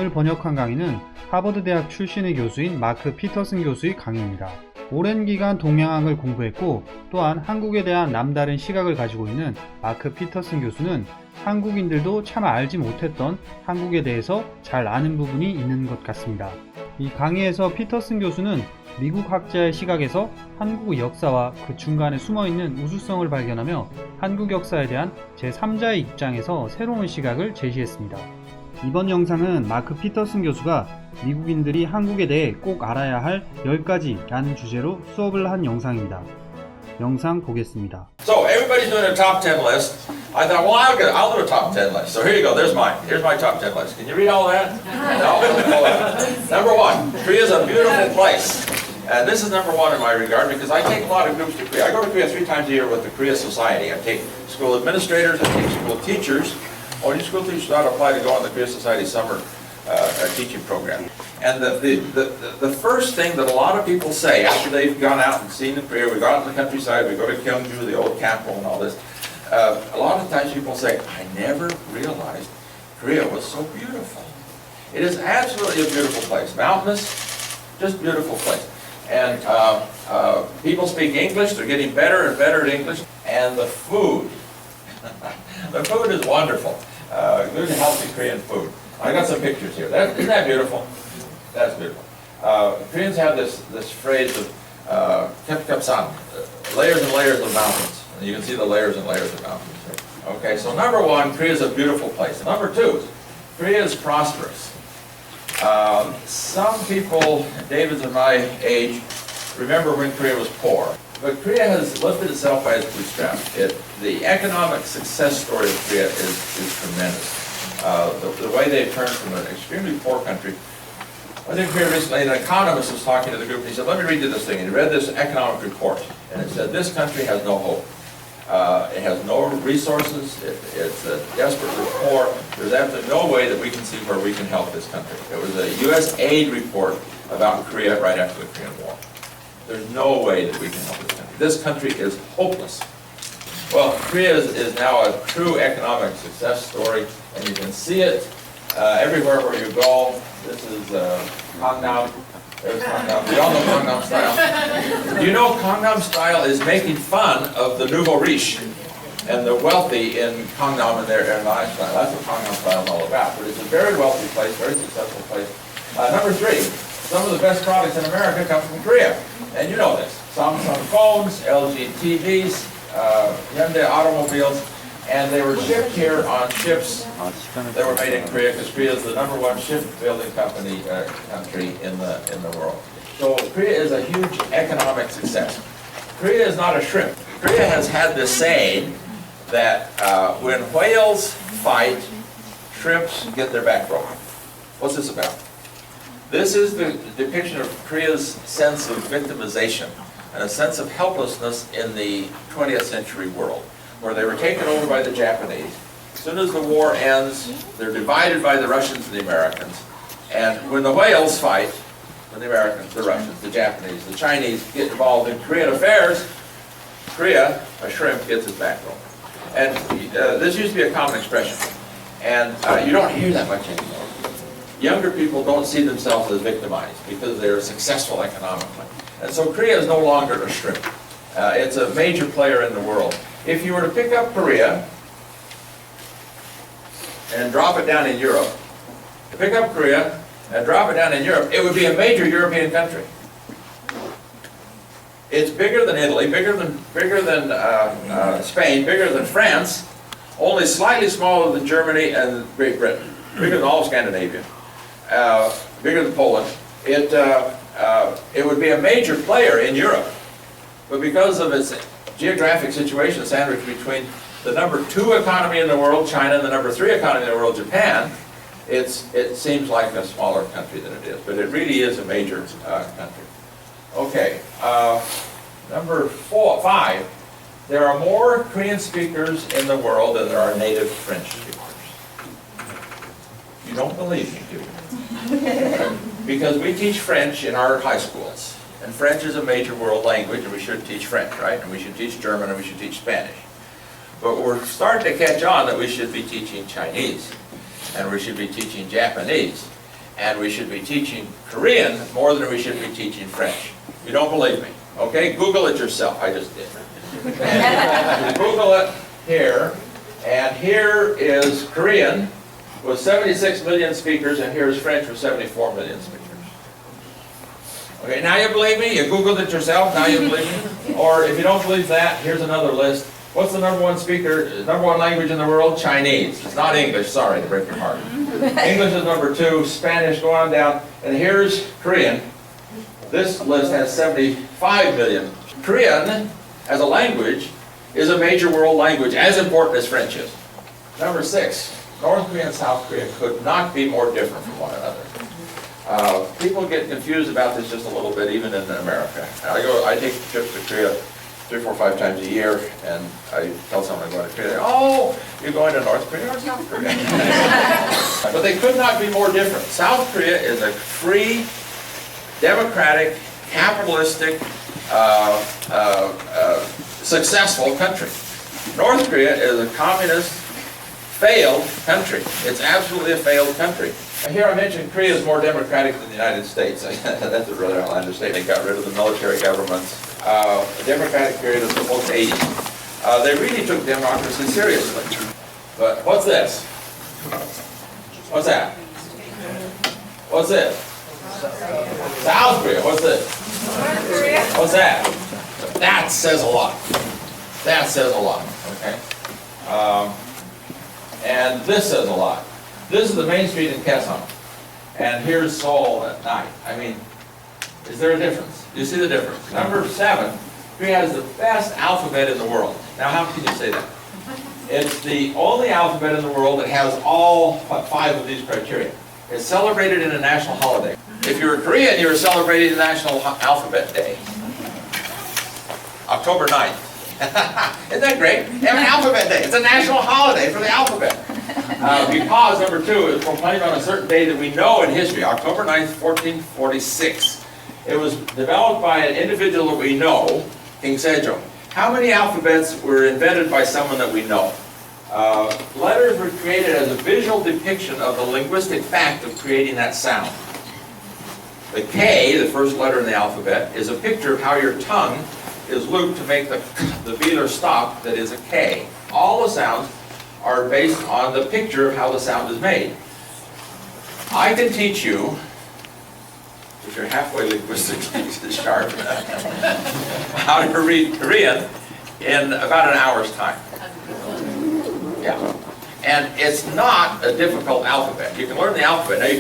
오늘 번역한 강의는 하버드대학 출신의 교수인 마크 피터슨 교수의 강의입니다. 오랜 기간 동양학을 공부했고 또한 한국에 대한 남다른 시각을 가지고 있는 마크 피터슨 교수는 한국인들도 참 알지 못했던 한국에 대해서 잘 아는 부분이 있는 것 같습니다. 이 강의에서 피터슨 교수는 미국 학자의 시각에서 한국의 역사와 그 중간에 숨어있는 우수성을 발견하며 한국 역사에 대한 제3자의 입장에서 새로운 시각을 제시했습니다. 이번 영상은 마크 피터슨 교수가 미국인들이 한국에 대해 꼭 알아야 할 10가지라는 주제로 수업을 한 영상입니다. 영상 보겠습니다. So everybody's doing a top 10 list. I thought, well, I'll do a top 10 list. So here you go. There's mine. Here's my top 10 list. Can you read all that? No? Number 1, Korea is a beautiful place. And this is number 1 in my regard because I take a lot of groups to Korea. I go to Korea 3 times a year with the Korea Society. I take school administrators, I take school teachers. Only school teachers not apply to go on the Korea Society summer teaching program. And the first thing that a lot of people say after they've gone out and seen Korea, we go out in the countryside, we go to Gyeongju, the old capital and all this, a lot of times people say, I never realized Korea was so beautiful. It is absolutely a beautiful place. Mountainous, just beautiful place. And people speak English, they're getting better and better at English. And the food, the food is wonderful. Good, healthy Korean food. I got some pictures here. Isn't that beautiful? That's beautiful. Koreans have this phrase of kapkapsan, layers and layers of mountains. And you can see the layers and layers of mountains here. Okay, so number 1, Korea is a beautiful place. Number 2, Korea is prosperous. Some people, David's of my age, remember when Korea was poor. But Korea has lifted itself by its bootstraps. The economic success story of Korea is tremendous. The way they've turned from an extremely poor country. I think here recently an economist was talking to the group and he said, let me read you this thing. And he read this economic report and it said, this country has no hope. It has no resources, it's desperately poor. There's absolutely no way that we can see where we can help this country. It was a U.S. aid report about Korea right after the Korean War. There's no way that we can help this country. This country is hopeless. Well, Korea is now a true economic success story, and you can see it everywhere where you go. This is Gangnam. There's Gangnam. We all know Gangnam style. Do you know Gangnam style is making fun of the nouveau riche and the wealthy in Gangnam and their lifestyle. That's what Gangnam style is all about. But it's a very wealthy place, very successful place. Number 3, some of the best products in America come from Korea. And you know this. Samsung phones, LG TVs, Hyundai automobiles, and they were shipped here on ships that were made in Korea because Korea is the number 1 shipbuilding country in the world. So Korea is a huge economic success. Korea is not a shrimp. Korea has had this saying that when whales fight, shrimps get their back broken. What's this about? This is the depiction of Korea's sense of victimization and a sense of helplessness in the 20th century world, where they were taken over by the Japanese. As soon as the war ends, they're divided by the Russians and the Americans. And when the whales fight, when the Americans, the Russians, the Japanese, the Chinese get involved in Korean affairs, Korea, a shrimp, gets its back broken. And this used to be a common expression. And you don't hear that much anymore. Younger people don't see themselves as victimized because they're successful economically. And so Korea is no longer a shrimp. It's a major player in the world. If you were to pick up Korea and drop it down in Europe, pick up Korea and drop it down in Europe, it would be a major European country. It's bigger than Italy, bigger than Spain, bigger than France, only slightly smaller than Germany and Great Britain, bigger than all of Scandinavia. Bigger than Poland. It would be a major player in Europe, but because of its geographic situation sandwiched between the number 2 economy in the world, China, and the number 3 economy in the world, Japan, it seems like a smaller country than it is, but it really is a major country. Okay, number 5, there are more Korean speakers in the world than there are native French speakers. You don't believe me, do you? Because we teach French in our high schools. And French is a major world language, and we should teach French, right? And we should teach German, and we should teach Spanish. But we're starting to catch on that we should be teaching Chinese, and we should be teaching Japanese. and we should be teaching Korean more than we should be teaching French. You don't believe me? Okay, Google it yourself. I just did. And you Google it here, and here is Korean with 76 million speakers, and here's French with 74 million speakers. Okay, now you believe me? You Googled it yourself, now you believe me? Or if you don't believe that, here's another list. What's the number one speaker, number one language in the world? Chinese. It's not English, sorry to break your heart. English is number 2, Spanish, go on down, and here's Korean. This list has 75 million. Korean, as a language, is a major world language, as important as French is. Number 6, North Korea and South Korea could not be more different from one another. People get confused about this just a little bit, even in America. I take trips to Korea 3, 4, 5 times a year, and I tell someone I'm going to Korea, oh, you're going to North Korea or South Korea? But they could not be more different. South Korea is a free, democratic, capitalistic, successful country. North Korea is a communist, failed country. It's absolutely a failed country. Here I mentioned Korea is more democratic than the United States. That's a rather outlandish statement. They got rid of the military governments. The democratic period is the post-80s. They really took democracy seriously. But what's this? What's that? What's this? South Korea. What's this? What's that? That says a lot. That says a lot. Okay. And this says a lot. This is the main street in Kaesong, and here's Seoul at night. I mean, is there a difference? Do you see the difference? Number 7, Korea has the best alphabet in the world. Now, how can you say that? It's the only alphabet in the world that has all 5 of these criteria. It's celebrated in a national holiday. If you're a Korean, you're celebrating National Alphabet Day, October 9th. Isn't that great? They have an alphabet day. It's a national holiday for the alphabet. Because, number 2, it was proclaimed on a certain day that we know in history, October 9th, 1446. It was developed by an individual that we know, King Sejong. How many alphabets were invented by someone that we know? Letters were created as a visual depiction of the linguistic fact of creating that sound. The K, the first letter in the alphabet, is a picture of how your tongue is looped to make the velar stop that is a K. All the sounds are based on the picture of how the sound is made. I can teach you, if you're halfway linguistically sharp, how to read Korean in about an hour's time. Yeah. And it's not a difficult alphabet. You can learn the alphabet. Now, you